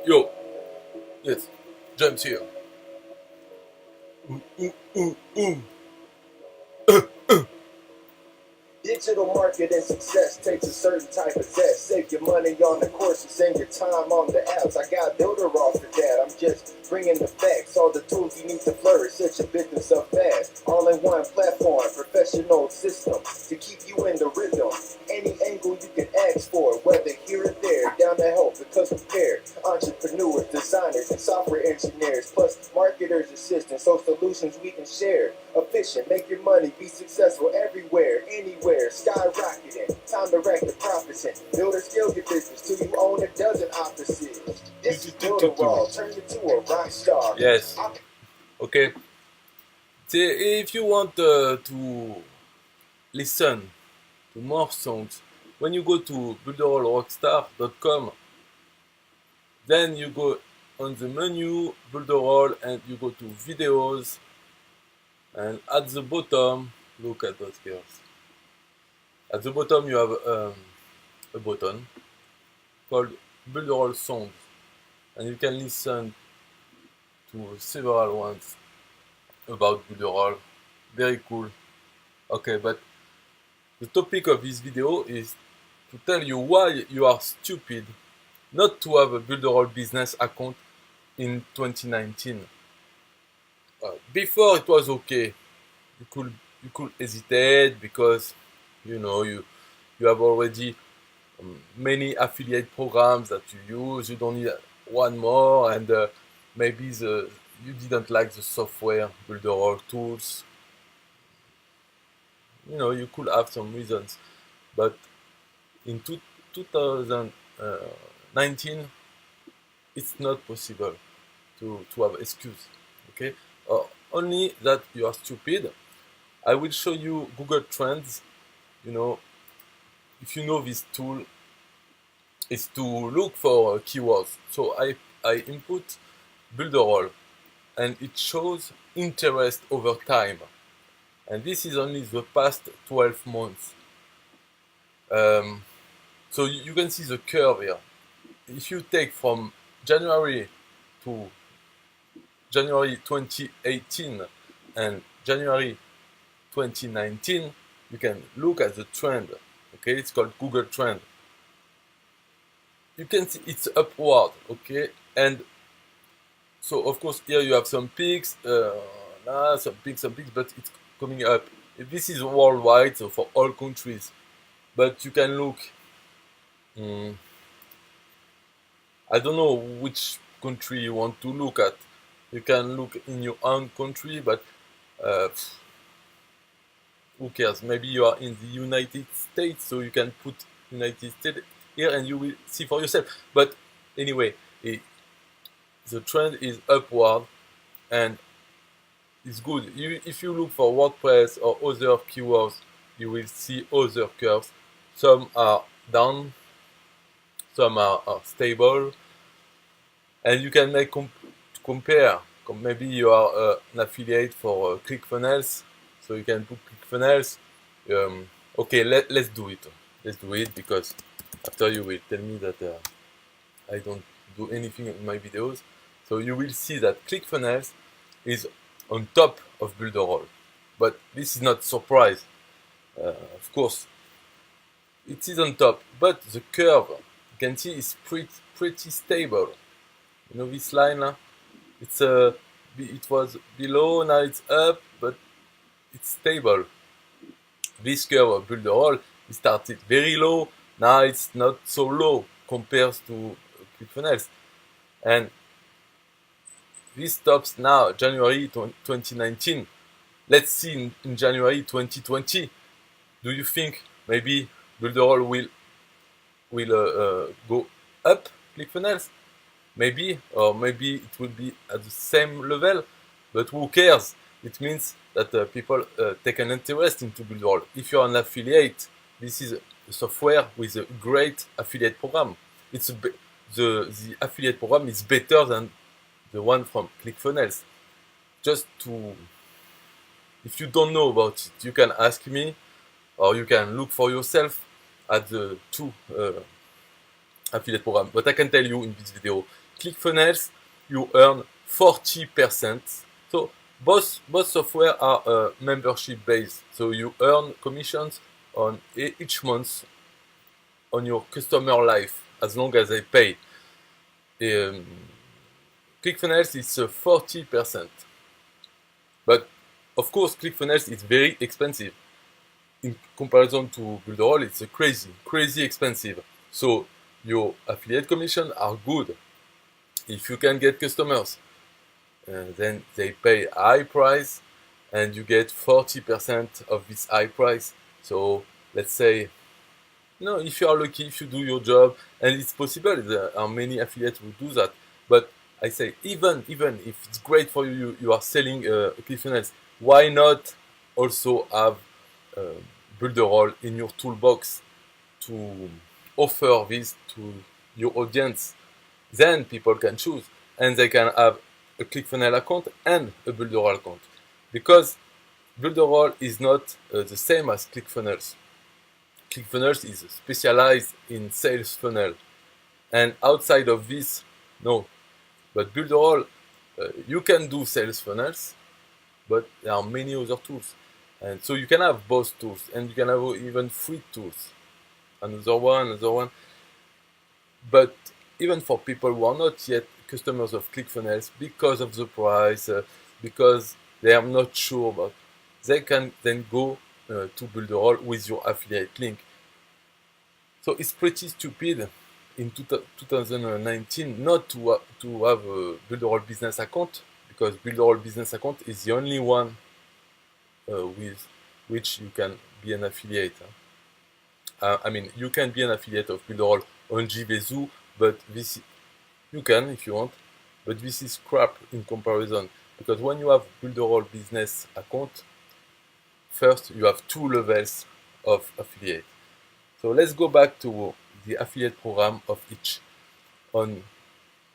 Yo, yes, James here. Ooh. Digital marketing success takes a certain type of zest. Save your money on the courses and your time on the apps. I got Builderall for that. I'm just bringing the facts, all the tools you need to flourish. Such a business up fast. All-in-one platform, professional system to keep you in the rhythm. Any angle you can ask for, whether here or there, down to help because prepared. Entrepreneurs, designers, and software engineers, plus marketers, assistants, so solutions we can share. Efficient, make your money, be successful everywhere, anywhere, skyrocketing. Time to rack the profits and build or scale your business till you own a dozen offices. This is Builderall, turn you to a rock star. Yes, okay. If you want to listen to more songs, when you go to builderallrockstar.com, then you go on the menu Builderall and you go to videos, and at the bottom, look at those girls. At the bottom you have a button called Builderall Songs, and you can listen to several ones about Builderall. Very cool. Okay, but the topic of this video is to tell you why you are stupid not to have a Builderall business account in 2019. Before it was okay. You could hesitate because you have already many affiliate programs that you use. You don't need one more, and maybe you didn't like the software Builderall tools. You could have some reasons, but in 2019 it's not possible to have excuse. Okay, only that you are stupid. I will show you Google Trends. If you know this tool is to look for keywords. So I input Builderall and it shows interest over time, and this is only the past 12 months. So you can see the curve here. If you take from January to January 2018 and January 2019, you can look at the trend. Okay, it's called Google Trend. You can see it's upward. Okay, and so of course here you have some peaks, some peaks, but it's coming up. This is worldwide, so for all countries. But you can look. I don't know which country you want to look at. You can look in your own country, but who cares? Maybe you are in the United States, so you can put United States here and you will see for yourself. But anyway, the trend is upward and it's good. If you look for WordPress or other keywords, you will see other curves. Some are down, some are stable, and you can make compare. Maybe you are an affiliate for ClickFunnels, so you can put ClickFunnels. Okay, let's do it. Let's do it, because after you will tell me that I don't do anything in my videos. So you will see that ClickFunnels is on top of Builderall, but this is not surprise. Of course, it is on top, but the curve you can see is pretty stable. This line, it was below, now it's up, but it's stable. This curve of Builderall, it started very low, now it's not so low compared to ClickFunnels, and this stops now January 2019. Let's see in January 2020. Do you think maybe Builderall will go up ClickFunnels? Maybe, or maybe it will be at the same level, but who cares? It means that people take an interest into Builderall. If you're an affiliate, this is a software with a great affiliate program. The affiliate program is better than the one from ClickFunnels. If you don't know about it, you can ask me, or you can look for yourself at the two affiliate program. But I can tell you in this video, ClickFunnels, you earn 40%. So both software are membership based. So you earn commissions on each month on your customer life as long as they pay. ClickFunnels is 40%. But of course, ClickFunnels is very expensive. In comparison to Builderall, it's crazy expensive. So your affiliate commission are good. If you can get customers, then they pay a high price and you get 40% of this high price. So let's say, if you are lucky, if you do your job, and it's possible, there are many affiliates who do that. But I say, even if it's great for you, you are selling ClickFunnels, why not also have Builderall in your toolbox to offer this to your audience? Then people can choose, and they can have a ClickFunnels account and a Builderall account, because Builderall is not the same as ClickFunnels. ClickFunnels is specialized in sales funnel, and outside of this, no. But Builderall, you can do sales funnels, but there are many other tools, and so you can have both tools, and you can have even free tools. Another one. But even for people who are not yet customers of ClickFunnels, because of the price, because they are not sure about, they can then go to Builderall with your affiliate link. So it's pretty stupid in 2019 not to have a Builderall business account, because Builderall business account is the only one with which you can be an affiliate. You can be an affiliate of Builderall on JVZoo, but this you can if you want, but this is crap in comparison, because when you have Builderall business account, first you have 2 levels of affiliate. So let's go back to the affiliate program of each. On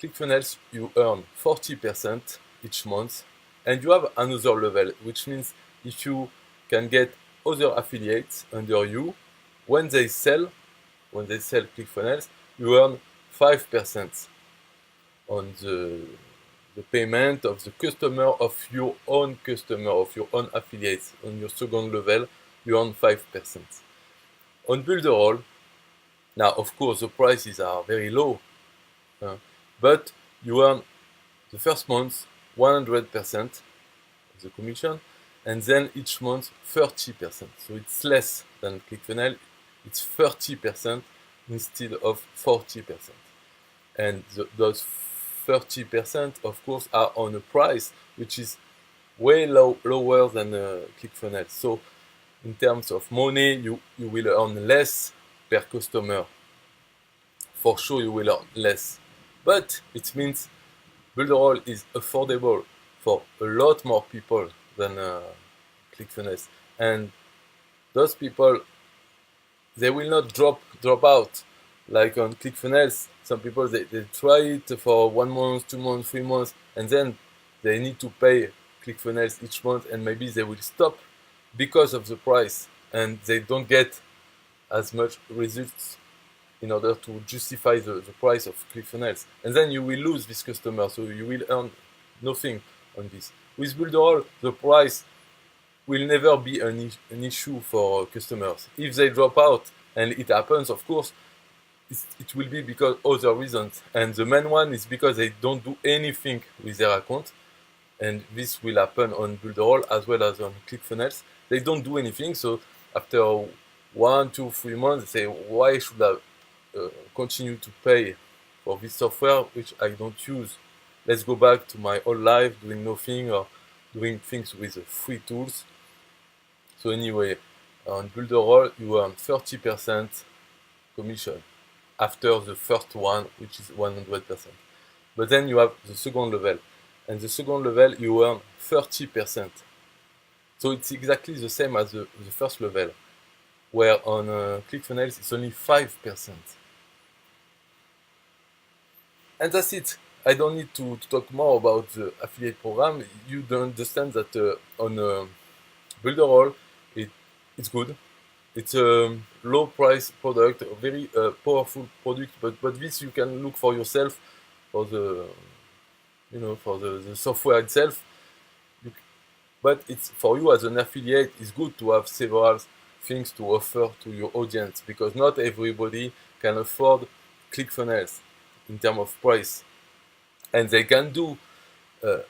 ClickFunnels, you earn 40% each month, and you have another level, which means if you can get other affiliates under you, when they sell ClickFunnels, you earn 5% on the payment of the customer of your own affiliates. On your second level, you earn 5%. On Builderall, now of course the prices are very low, but you earn the first month 100% of the commission, and then each month 30%. So it's less than ClickFunnels, it's 30% instead of 40%. And those 30% of course are on a price which is way lower than ClickFunnels. So in terms of money, you will earn less per customer. For sure you will earn less. But it means Builderall is affordable for a lot more people than ClickFunnels. And those people, they will not drop out. Like on ClickFunnels, some people, they try it for 1 month, 2 months, 3 months, and then they need to pay ClickFunnels each month, and maybe they will stop because of the price, and they don't get as much results in order to justify the price of ClickFunnels. And then you will lose this customer, so you will earn nothing on this. With Builderall, the price will never be an issue for customers. If they drop out, and it happens, of course, it will be because other reasons. And the main one is because they don't do anything with their account. And this will happen on Builderall as well as on ClickFunnels. They don't do anything, so after 1, 2, 3 months, they say, why should I continue to pay for this software which I don't use? Let's go back to my old life doing nothing, or doing things with free tools. So anyway, on Builderall, you earn 30% commission after the first one, which is 100%. But then you have the second level, and the second level you earn 30%. So it's exactly the same as the first level, where on ClickFunnels it's only 5%. And that's it. I don't need to talk more about the affiliate program. You don't understand that on Builderall, it's good. It's a low price product, a very powerful product, but this you can look for yourself. for the for the software itself. But it's for you as an affiliate, it's good to have several things to offer to your audience, because not everybody can afford ClickFunnels in terms of price, and they can do uh,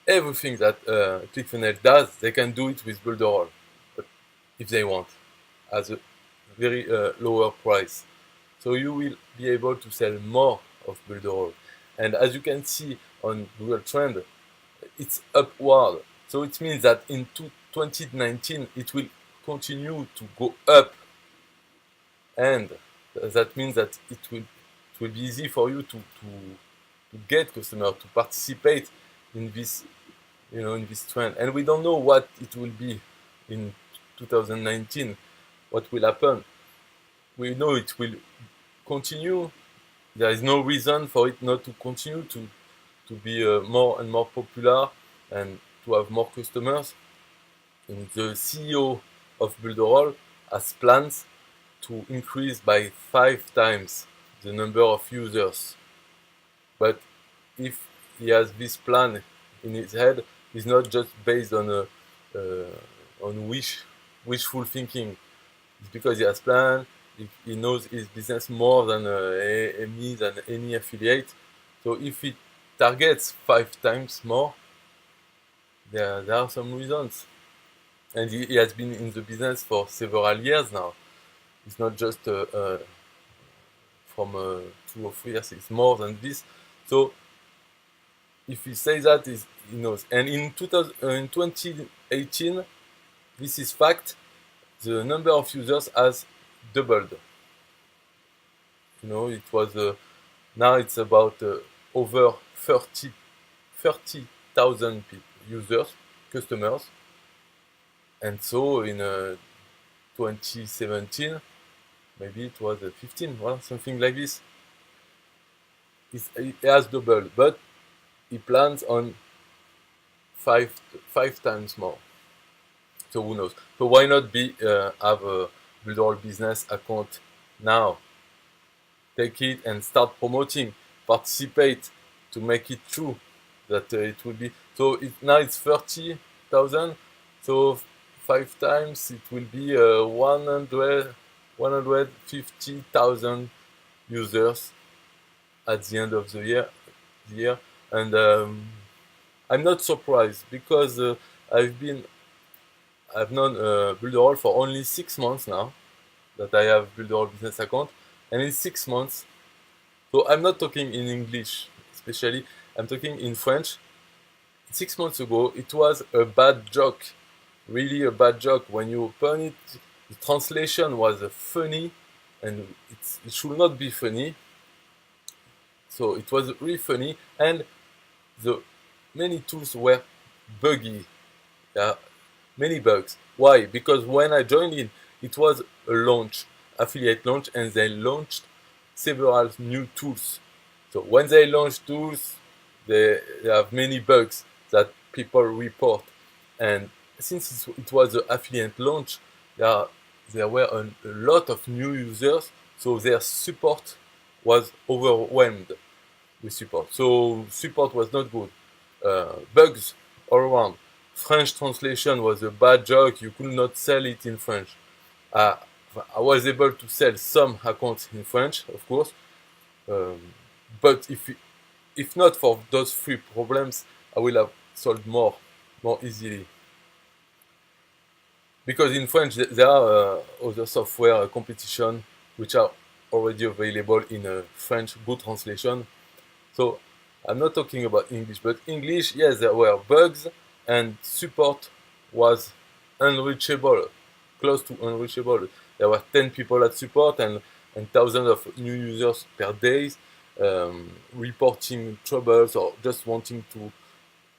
everything that ClickFunnels does. They can do it with Builderall, but if they want, at a very lower price. So you will be able to sell more of Builderall. And as you can see on Google Trend, it's upward. So it means that in 2019 it will continue to go up, and that means that it will be easy for you to get customers to participate in this in this trend. And we don't know what it will be in 2019, what will happen. We know it will continue. There is no reason for it not to continue to be more and more popular and to have more customers. And the CEO of Builderall has plans to increase by 5 times the number of users. But if he has this plan in his head, it's not just based on wishful thinking. It's because he has plan. He knows his business more than me, than any affiliate. So if he targets 5 times more, there are some reasons. And he has been in the business for several years now. It's not just from 2 or 3 years, it's more than this. So if he says that, he knows. And in 2018, this is fact, the number of users has doubled. It was now it's about over 30,000 users, customers. And so in 2017, maybe it was 15, well, something like this. It has doubled, but he plans on five times more. So who knows? So why not have a Builderall business account now? Take it and start promoting, participate to make it true that it will be. So now it's 30,000. So 5 times it will be 150,000 users at the end of the year. And I'm not surprised, because I've known Builderall for only 6 months now that I have Builderall business account, and in 6 months, so I'm not talking in English especially, I'm talking in French. 6 months ago it was a bad joke, really a bad joke. When you open it, the translation was funny, and it should not be funny. So it was really funny, and the many tools were buggy. Many bugs. Why? Because when I joined in, it was a launch, affiliate launch, and they launched several new tools. So when they launch tools, they have many bugs that people report. And since it was an affiliate launch, there were a lot of new users, so their support was overwhelmed with support. So support was not good. Bugs all around. French translation was a bad joke. You could not sell it in French. I was able to sell some accounts in French, of course, but if not for those 3 problems, I will have sold more easily. Because in French there are other software competition which are already available in a French good translation. So I'm not talking about English, but English, yes, there were bugs, and support was unreachable, close to unreachable. There were 10 people at support, and thousands of new users per day reporting troubles or just wanting to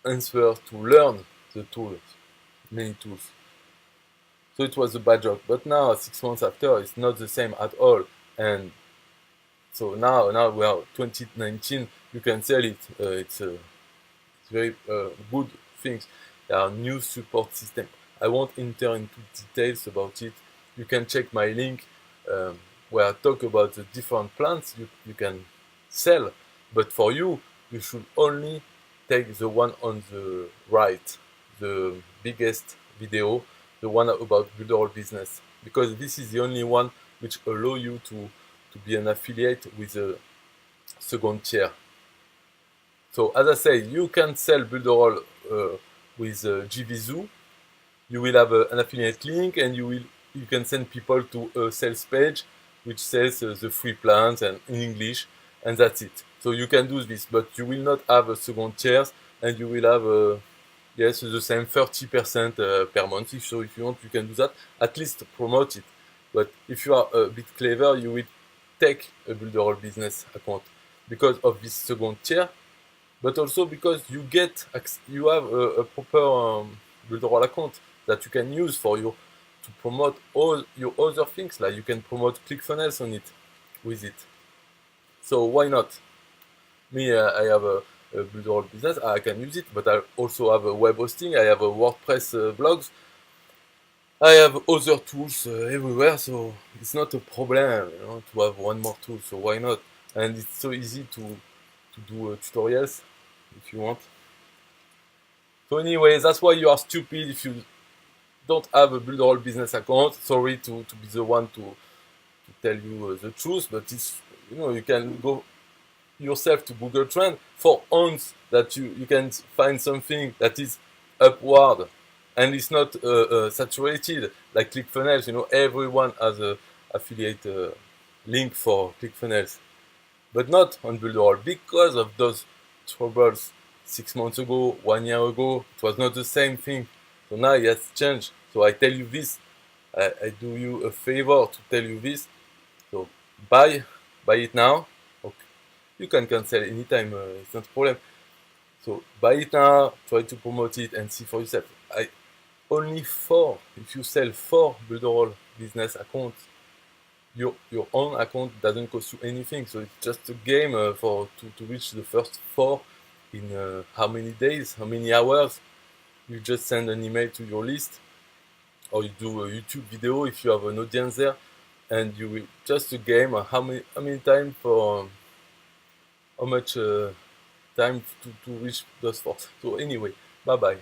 answer, to learn the tools, many tools. So it was a bad joke. But now, 6 months after, it's not the same at all. And so now we are 2019. You can sell it. It's very good things. There are new support systems. I won't enter into details about it. You can check my link where I talk about the different plans you can sell. But for you, you should only take the one on the right, the biggest video, the one about Builderall Business, because this is the only one which allow you to be an affiliate with a second tier. So as I say, you can sell Builderall with GVZoo. You will have an affiliate link, and you can send people to a sales page which says the free plans and in English, and that's it. So you can do this, but you will not have a second tiers, and you will have yes, the same 30% per month. So if you want, you can do that. At least promote it. But if you are a bit clever, you will take a Builderall Business account because of this second tier, but also because you have a proper Builderall account that you can use to promote all your other things. Like you can promote ClickFunnels on it with it. So why not? Me, I have a Builderall Business. I can use it, but I also have a web hosting. I have a WordPress blogs. I have other tools everywhere, so it's not a problem, to have one more tool. So why not? And it's so easy to do tutorials if you want. So anyway, that's why you are stupid if you don't have a Builderall Business account. Sorry to be the one to tell you the truth, but it's, you can go yourself to Google Trend for once that you can find something that is upward and it's not saturated like ClickFunnels. Everyone has a affiliate link for ClickFunnels, but not on Builderall because of those troubles 6 months ago, 1 year ago. It was not the same thing. So now it has changed. So I tell you this. I do you a favor to tell you this. So buy it now. Okay. You can cancel anytime. It's not a problem. So buy it now. Try to promote it and see for yourself. If you sell 4 Builderall Business accounts, your own account doesn't cost you anything. So it's just a game to reach the first 4 in how many days, how many hours. You just send an email to your list, or you do a YouTube video if you have an audience there, and you will just a game. How many time for how much time to reach those 4. So anyway, bye bye.